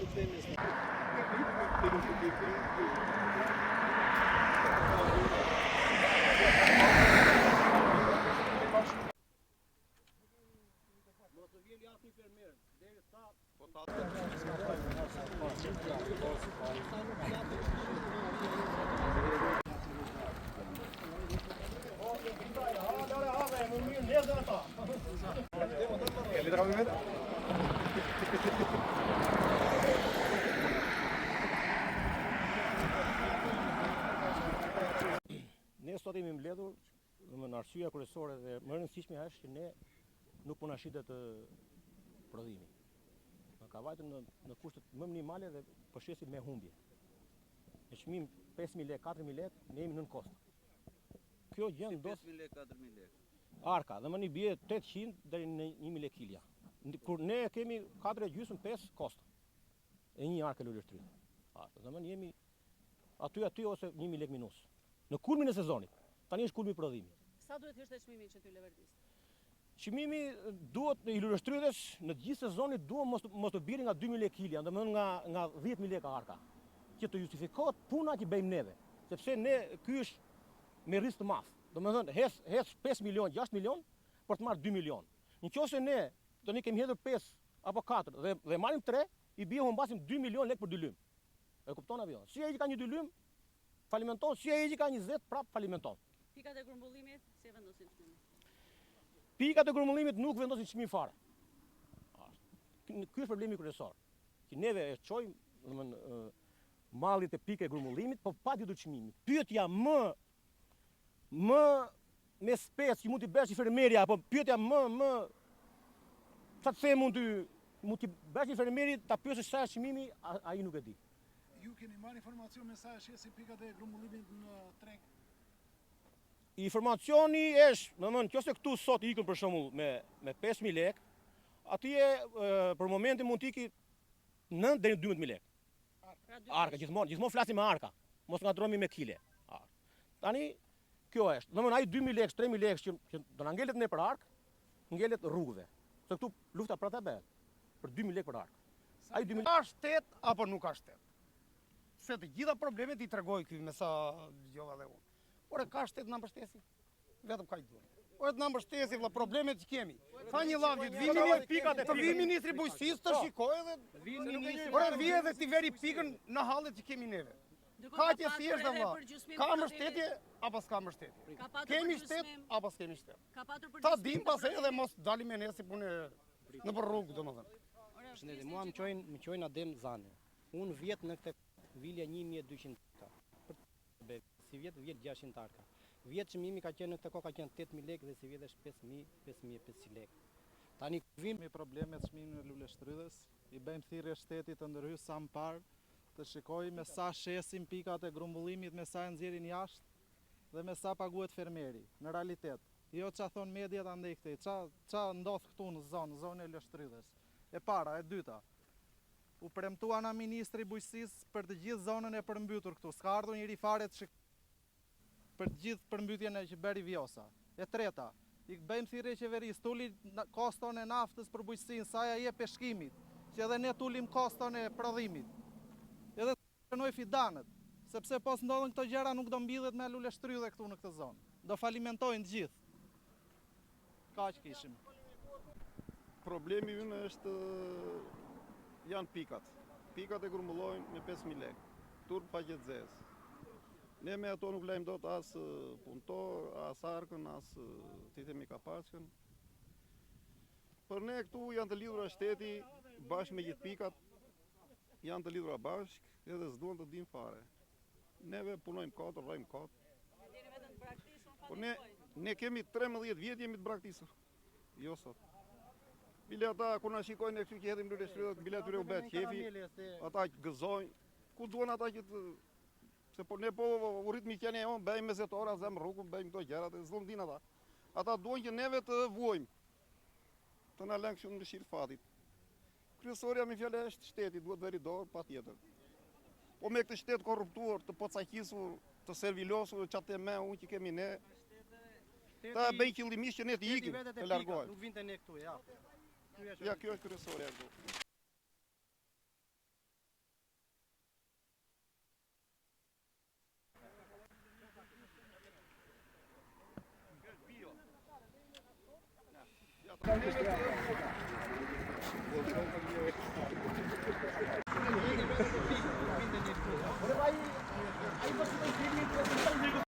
Ne sot jemi mbledhur, në arsyeja kryesore dhe më e rëndësishme është që ne nuk po na shitet prodhimi. Ka vajtur në kushtet më minimale dhe po shesim me humbje. Me çmim 5.000 lekë, 4.000 lekë, ne jemi nën kost. Kjo gjë ndos 5.000 lekë, 4.000 lekë. Arka, dhe më një bie 800 deri në 1.000 lekë kilja. Kur ne kemi 4,5 kost. E një arkë luleshtrye. Dhe më jemi aty ose 1.000 lekë minus. Në kulmin e sezonit. Tani është kulmi i prodhimit. Sa duhet ishte çmimi që ty leverdis? Çmimi duhet i luleshtryesh në të gjithë sezonit duhet mos të biri nga 2.000 lekë kilja, domethënë nga 10.000 lekë arka. Që të justifikohet puna që bëjmë neve, sepse ne ky është me risk të madh. Domethënë hes 5 milion, 6 milion për të marrë 2 milion. Nëse ne tani kemi hedhur 5 apo 4 dhe marrim 3, i bie humbasim 2 milion lekë për 2 lym. E kupton apo jo? Si ai që ka një 2 lym falimenton, si ai që ka 20 prap falimenton. Pikat e grumbullimit si e vendosin çmimin? Pikat e grumbullimit nuk vendosin çmim fare. Ky është problemi kryesor. Që neve e çojmë, domethënë mallit e pikë e grumbullimit, po pa ditur çmimi. Pyetja më me spec që mund t'i bësh i fermeria, apo pyetja më sa të them mund t'i bësh i fermerit ta pyesësh sa është çmimi, ai nuk e di. Ju keni marrë informacion me sa është si pikat e grumbullimit në treg? Informacioni është, domethënë, nëse këtu sot ikën për shembull me 5.000 lekë, atje për momentin mund t'i iki 9 deri në 12.000 lekë. Arka, gjithmonë flasim me arka, mos ngadrohemi me kile. Tani kjo është. Domethënë ai 2.000 lekë, 3.000 lekë që do na ngelet ne për ark, ngelet rrugëve. Se këtu lufta për ata bëhet. Për 2.000 lekë për ark. Ai 2.000 ka shtet apo nuk ka shtet? Se të gjitha problemet i tregoj ky me sa dëgjova dhe unë. Ore ka shtet na mbështesi. Vetëm kaq duhet. Ore të na mbështesi vëlla problemet që kemi. Ka një lavdë të vi ministri bujqësisë të shikojë dhe ore vi edhe ti veri pikën në hallet që kemi neve. Ka që thjesht vëlla. Ka mbështetje apo s'ka mbështetje? Kemi shtet apo s'kemi shtet? Ta dim pastaj edhe mos dalim me ne si punë në për rrugë domethënë. Shëndetje, mua më qojnë Adem Zane. Unë vjet në këtë vilja 1.200 arka. Si vjet 600 arka. Vjet çmimi ka qenë në këtë kohë ka qenë 8.000 lekë dhe si vjet është 5.500 lekë. Tani vim me probleme çmimit në luleshtrydhës, i bëjmë thirrje shtetit të ndërhyjë sa më parë, të shikojë me sa shesim pikat e grumbullimit, me sa e nxjerrin jashtë dhe me sa paguhet fermeri në realitet. Jo ç'a thon mediat andaj këtej, ç'a ndodh këtu në zonën e luleshtrydhës. E para, e dyta. U premtua nga ministri i bujqësisë për të gjithë zonën e përmbytur këtu. S'ka ardhur njëri fare për të gjithë përmbytjen që bëri Vjosa. E treta, i bëjmë thirrje qeverisë, tuli koston e naftës për bujqësinë, sa ja jep peshkimit, që edhe ne tulim koston e prodhimit. Edhe të pranoj fidanët, sepse pos ndodhen këto gjëra nuk do mbillet me luleshtrydhe këtu në këtë zonë. Do falimentojnë të gjithë. Kaq kishim. Problemi ynë është janë pikat. Pikat e grumbullojnë me 5.000 lekë. Turp pa qetzes. Ne me ato nuk lejmë dot as punëtor, as arkën, as ti themi kapaqën. Për ne këtu janë të lidhura shteti bashkë me gjithë pikat, janë të lidhura bashkë edhe s'duan të dim fare. Neve punojmë kot, rrojmë kot. Po ne kemi 13 vjet jemi të braktisur. Jo sot. Bile ata kur na shikojnë ne këtu që hedhim luleshtrydhët, bile atyre u bëhet qefi. Ata gëzojnë. Ku duan ata që se po ne po urrit miqenia jon bëjmë mesetora, zëm rrugën, bëjmë këto gjërat e s'lum din ata. Ata duan që neve të vuajmë. Të na lënë kështu në mëshirë fatit. Kryesorja me fjalë është shteti, duhet veri dorë patjetër. Po me këtë shtet korruptuar, të pocaqisur, të servilosur, çatë me unë që kemi ne. Ta bëj qëllimisht që ne të ikim, të largohemi. Nuk vinte ne këtu, ja. Ja, kjo është kryesorja këtu. Dankeschön.